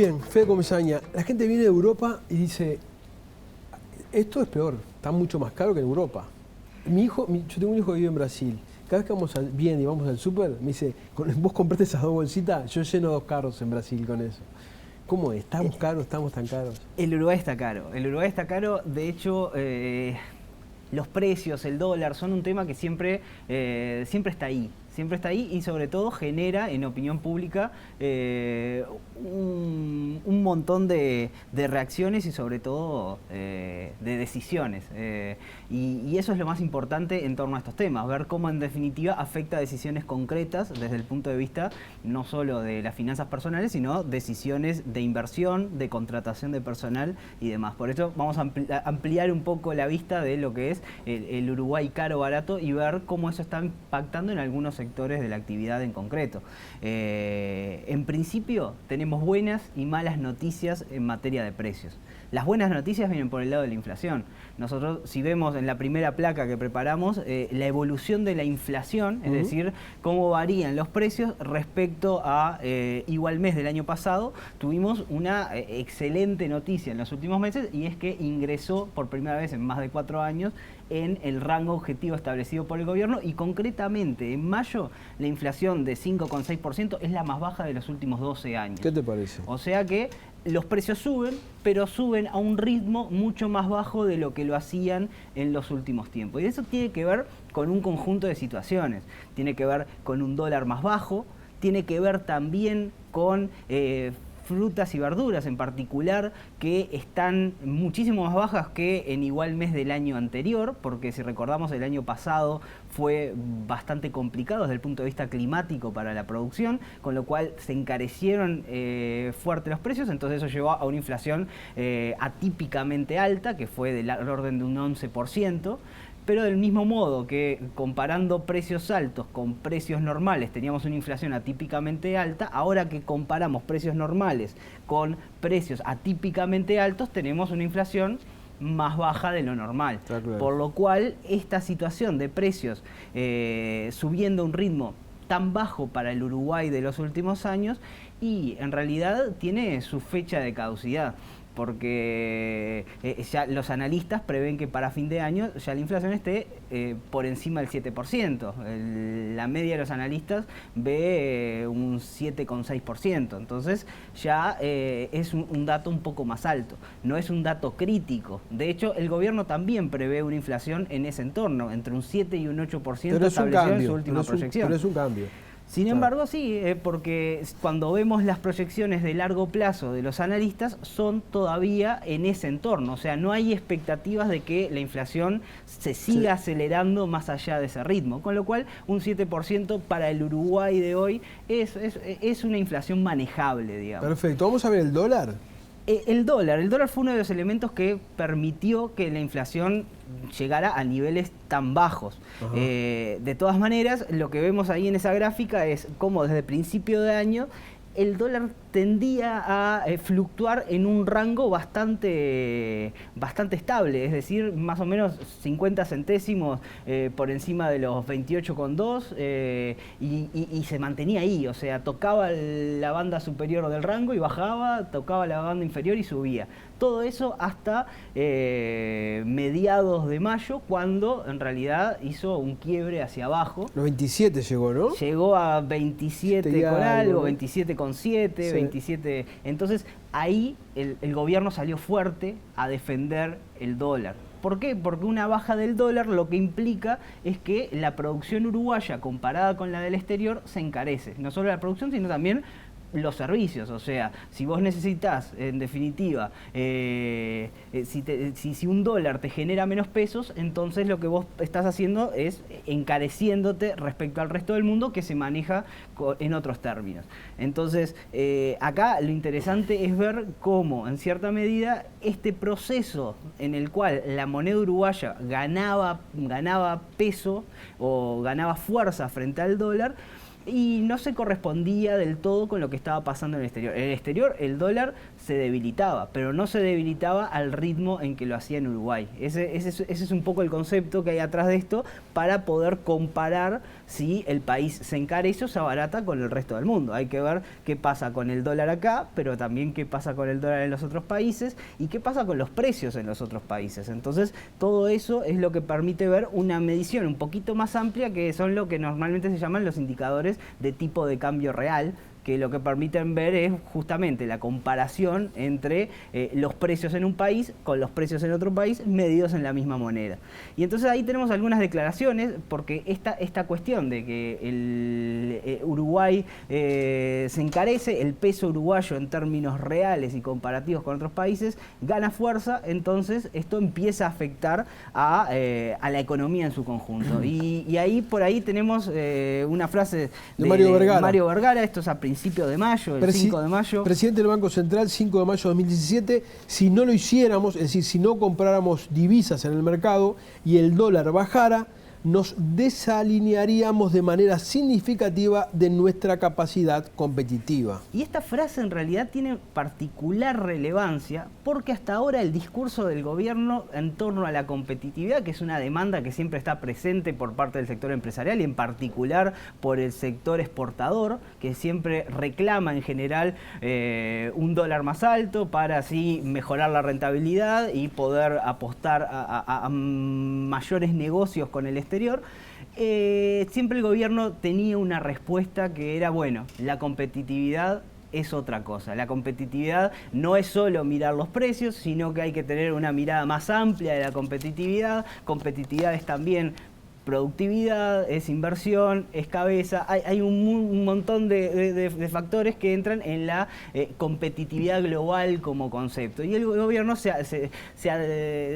bien, Fede Comesaña. La gente viene de Europa y dice, esto es peor, está mucho más caro que en Europa. Yo tengo un hijo que vive en Brasil. Cada vez que vamos bien y vamos al súper, me dice, vos compraste esas 2 bolsitas, yo lleno 2 carros en Brasil con eso. ¿Cómo es? ¿Estamos caros? ¿Estamos tan caros? El Uruguay está caro. El Uruguay está caro, de hecho, los precios, el dólar, son un tema que siempre está ahí. Siempre está ahí y sobre todo genera en opinión pública un montón de reacciones y sobre todo de decisiones. Y eso es lo más importante en torno a estos temas, ver cómo en definitiva afecta decisiones concretas desde el punto de vista no solo de las finanzas personales, sino decisiones de inversión, de contratación de personal y demás. Por eso vamos a ampliar un poco la vista de lo que es el Uruguay caro barato y ver cómo eso está impactando en algunos sectores de la actividad en concreto. En principio tenemos buenas y malas noticias en materia de precios. Las buenas noticias vienen por el lado de la inflación. Nosotros, si vemos en la primera placa que preparamos, la evolución de la inflación, es decir, cómo varían los precios respecto a igual mes del año pasado, tuvimos una excelente noticia en los últimos meses y es que ingresó por primera vez en más de 4 años en el rango objetivo establecido por el gobierno y concretamente en mayo la inflación de 5,6% es la más baja de los últimos 12 años. ¿Qué te parece? O sea que los precios suben, pero suben a un ritmo mucho más bajo de lo que lo hacían en los últimos tiempos. Y eso tiene que ver con un conjunto de situaciones. Tiene que ver con un dólar más bajo, tiene que ver también con frutas y verduras en particular que están muchísimo más bajas que en igual mes del año anterior, porque si recordamos el año pasado fue bastante complicado desde el punto de vista climático para la producción, con lo cual se encarecieron fuerte los precios, entonces eso llevó a una inflación atípicamente alta, que fue del orden de un 11%, pero del mismo modo que comparando precios altos con precios normales teníamos una inflación atípicamente alta, ahora que comparamos precios normales con precios atípicamente altos tenemos una inflación más baja de lo normal. Claro. Por lo cual esta situación de precios subiendo a un ritmo tan bajo para el Uruguay de los últimos años y en realidad tiene su fecha de caducidad, porque ya los analistas prevén que para fin de año ya la inflación esté por encima del 7%. La media de los analistas ve un 7,6%. Entonces ya es un dato un poco más alto. No es un dato crítico. De hecho, el gobierno también prevé una inflación en ese entorno, entre un 7 y un 8% establecido en su última proyección. Pero es un cambio. Sin embargo, sí, porque cuando vemos las proyecciones de largo plazo de los analistas, son todavía en ese entorno. O sea, no hay expectativas de que la inflación se siga acelerando más allá de ese ritmo. Con lo cual, un 7% para el Uruguay de hoy es una inflación manejable, digamos. Perfecto. Vamos a ver el dólar. El dólar fue uno de los elementos que permitió que la inflación llegara a niveles tan bajos. De todas maneras, lo que vemos ahí en esa gráfica es cómo desde el principio de año el dólar tendía a fluctuar en un rango bastante estable, es decir, más o menos 50 centésimos por encima de los 28,2 y se mantenía ahí, o sea, tocaba la banda superior del rango y bajaba, tocaba la banda inferior y subía. Todo eso hasta mediados de mayo, cuando en realidad hizo un quiebre hacia abajo. Los 27 llegó, ¿no? Llegó a 27 con algo, 27,7, sí. 27. Entonces ahí el gobierno salió fuerte a defender el dólar. ¿Por qué? Porque una baja del dólar lo que implica es que la producción uruguaya comparada con la del exterior se encarece. No solo la producción, sino también los servicios. O sea, si vos necesitas, en definitiva, si un dólar te genera menos pesos, entonces lo que vos estás haciendo es encareciéndote respecto al resto del mundo que se maneja en otros términos. Entonces, acá lo interesante es ver cómo, en cierta medida, este proceso en el cual la moneda uruguaya ganaba peso o ganaba fuerza frente al dólar, y no se correspondía del todo con lo que estaba pasando en el exterior. En el exterior el dólar se debilitaba, pero no se debilitaba al ritmo en que lo hacía en Uruguay. Ese es un poco el concepto que hay atrás de esto para poder comparar si el país se encarece o se abarata con el resto del mundo. Hay que ver qué pasa con el dólar acá, pero también qué pasa con el dólar en los otros países y qué pasa con los precios en los otros países. Entonces, todo eso es lo que permite ver una medición un poquito más amplia, que son lo que normalmente se llaman los indicadores de tipo de cambio real, que lo que permiten ver es justamente la comparación entre los precios en un país con los precios en otro país medidos en la misma moneda. Y entonces ahí tenemos algunas declaraciones, porque esta cuestión de que el Uruguay se encarece, el peso uruguayo en términos reales y comparativos con otros países gana fuerza, entonces esto empieza a afectar a la economía en su conjunto. Y ahí por ahí tenemos una frase de Mario Vergara, esto es a principios de mayo, el 5 de mayo. Presidente del Banco Central, 5 de mayo de 2017, si no lo hiciéramos, es decir, si no compráramos divisas en el mercado y el dólar bajara, nos desalinearíamos de manera significativa de nuestra capacidad competitiva. Y esta frase en realidad tiene particular relevancia porque hasta ahora el discurso del gobierno en torno a la competitividad, que es una demanda que siempre está presente por parte del sector empresarial y en particular por el sector exportador, que siempre reclama en general un dólar más alto para así mejorar la rentabilidad y poder apostar a mayores negocios con el exterior, siempre el gobierno tenía una respuesta que era, bueno, la competitividad es otra cosa. La competitividad no es solo mirar los precios, sino que hay que tener una mirada más amplia de la competitividad. Competitividad es también productividad, es inversión, es cabeza, hay un montón de factores que entran en la competitividad global como concepto. Y el gobierno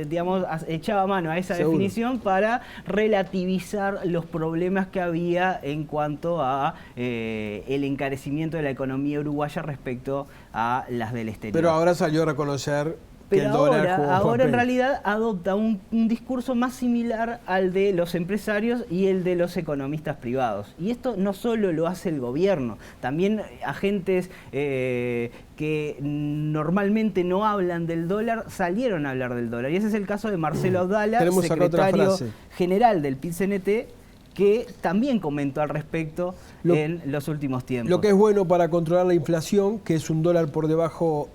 digamos, echaba mano a esa definición para relativizar los problemas que había en cuanto a el encarecimiento de la economía uruguaya respecto a las del exterior. Pero ahora salió a reconocer que pero el dólar ahora en realidad adopta un discurso más similar al de los empresarios y el de los economistas privados. Y esto no solo lo hace el gobierno, también agentes que normalmente no hablan del dólar salieron a hablar del dólar. Y ese es el caso de Marcelo Abdala, secretario general del PIT-CNT, que también comentó al respecto en los últimos tiempos. Lo que es bueno para controlar la inflación, que es un dólar por debajo,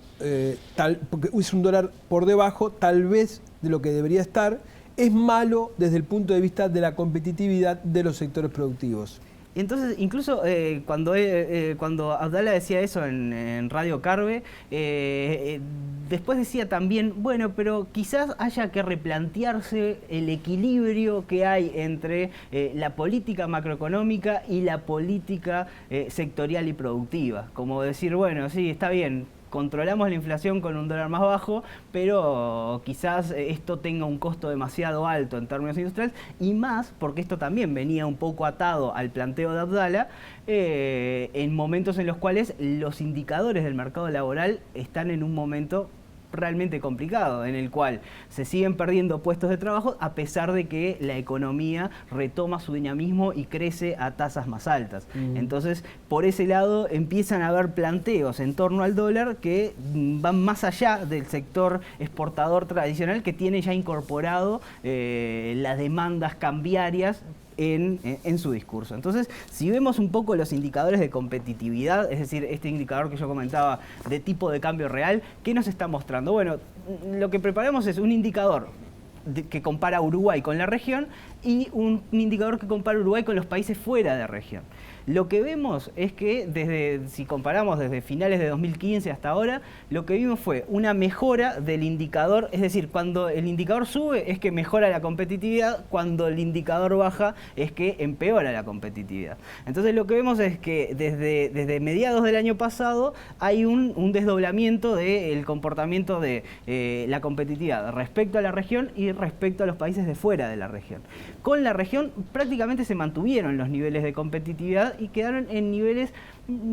porque es un dólar por debajo tal vez de lo que debería estar, es malo desde el punto de vista de la competitividad de los sectores productivos. Entonces, incluso cuando Abdala decía eso en Radio Carve, después decía también, bueno, pero quizás haya que replantearse el equilibrio que hay entre la política macroeconómica y la política sectorial y productiva. Como decir, bueno, sí, está bien, controlamos la inflación con un dólar más bajo, pero quizás esto tenga un costo demasiado alto en términos industriales, y más porque esto también venía un poco atado al planteo de Abdala en momentos en los cuales los indicadores del mercado laboral están en un momento realmente complicado, en el cual se siguen perdiendo puestos de trabajo a pesar de que la economía retoma su dinamismo y crece a tasas más altas. Entonces, por ese lado empiezan a haber planteos en torno al dólar que van más allá del sector exportador tradicional, que tiene ya incorporado las demandas cambiarias en su discurso. Entonces, si vemos un poco los indicadores de competitividad, es decir, este indicador que yo comentaba de tipo de cambio real, ¿qué nos está mostrando? Bueno, lo que preparamos es un indicador que compara Uruguay con la región y un indicador que compara Uruguay con los países fuera de la región. Lo que vemos es que, si comparamos desde finales de 2015 hasta ahora, lo que vimos fue una mejora del indicador, es decir, cuando el indicador sube es que mejora la competitividad, cuando el indicador baja es que empeora la competitividad. Entonces lo que vemos es que desde mediados del año pasado hay un desdoblamiento del comportamiento de la competitividad respecto a la región y respecto a los países de fuera de la región. Con la región prácticamente se mantuvieron los niveles de competitividad y quedaron en niveles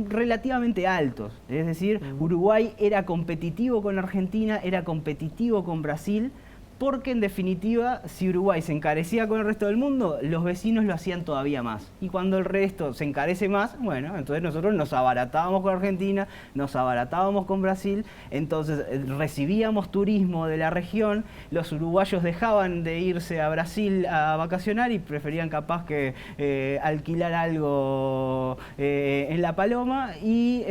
relativamente altos. Es decir, Uruguay era competitivo con Argentina, era competitivo con Brasil, porque en definitiva, si Uruguay se encarecía con el resto del mundo, los vecinos lo hacían todavía más. Y cuando el resto se encarece más, bueno, entonces nosotros nos abaratábamos con Argentina, nos abaratábamos con Brasil, entonces recibíamos turismo de la región, los uruguayos dejaban de irse a Brasil a vacacionar y preferían capaz que alquilar algo en La Paloma, y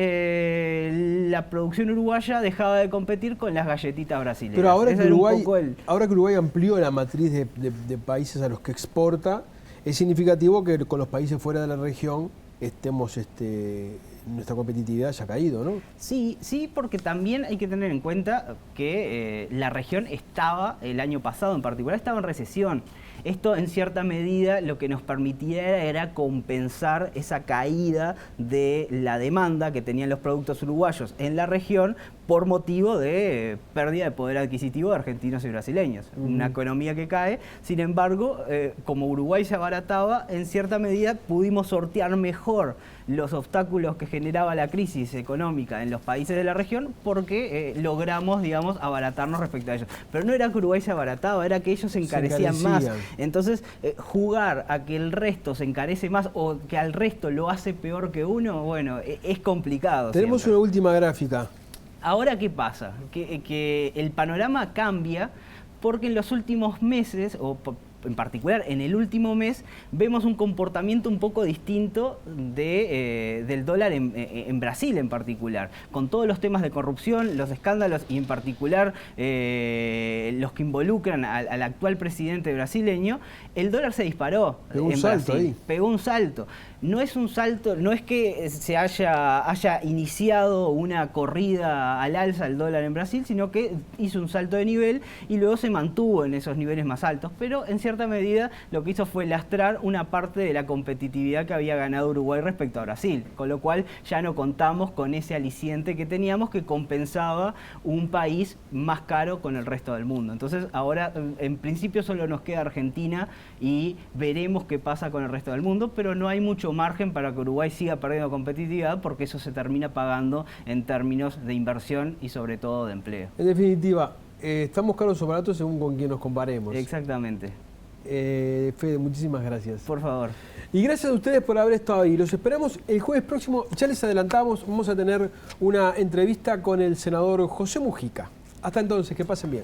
la producción uruguaya dejaba de competir con las galletitas brasileñas. Pero ahora Ese que Uruguay amplió la matriz de países a los que exporta, es significativo que con los países fuera de la región estemos, nuestra competitividad haya caído, ¿no? Sí, sí, porque también hay que tener en cuenta que la región estaba, el año pasado en particular, estaba en recesión. Esto en cierta medida lo que nos permitía era compensar esa caída de la demanda que tenían los productos uruguayos en la región por motivo de pérdida de poder adquisitivo de argentinos y brasileños. Una economía que cae. Sin embargo, como Uruguay se abarataba, en cierta medida pudimos sortear mejor los obstáculos que generaba la crisis económica en los países de la región, porque logramos, digamos, abaratarnos respecto a ellos. Pero no era que Uruguay se abarataba, era que ellos se encarecían más. Entonces, jugar a que el resto se encarece más o que al resto lo hace peor que uno, bueno, es complicado. Tenemos siempre. una última gráfica. Ahora, ¿qué pasa? Que el panorama cambia porque en los últimos meses, o en particular en el último mes, vemos un comportamiento un poco distinto del dólar en Brasil en particular, con todos los temas de corrupción, los escándalos y en particular los que involucran al actual presidente brasileño. El dólar se disparó en Brasil, pegó un salto. No es un salto, no es que se haya iniciado una corrida al alza el dólar en Brasil, sino que hizo un salto de nivel y luego se mantuvo en esos niveles más altos. Pero en cierta medida lo que hizo fue lastrar una parte de la competitividad que había ganado Uruguay respecto a Brasil, con lo cual ya no contamos con ese aliciente que teníamos que compensaba un país más caro con el resto del mundo. Entonces ahora en principio solo nos queda Argentina y veremos qué pasa con el resto del mundo, pero no hay mucho margen para que Uruguay siga perdiendo competitividad, porque eso se termina pagando en términos de inversión y sobre todo de empleo. En definitiva, estamos caros o baratos según con quién nos comparemos. Exactamente. Fede, muchísimas gracias. Por favor. Y gracias a ustedes por haber estado ahí. Los esperamos el jueves próximo. Ya les adelantamos, vamos a tener una entrevista con el senador José Mujica. Hasta entonces, que pasen bien.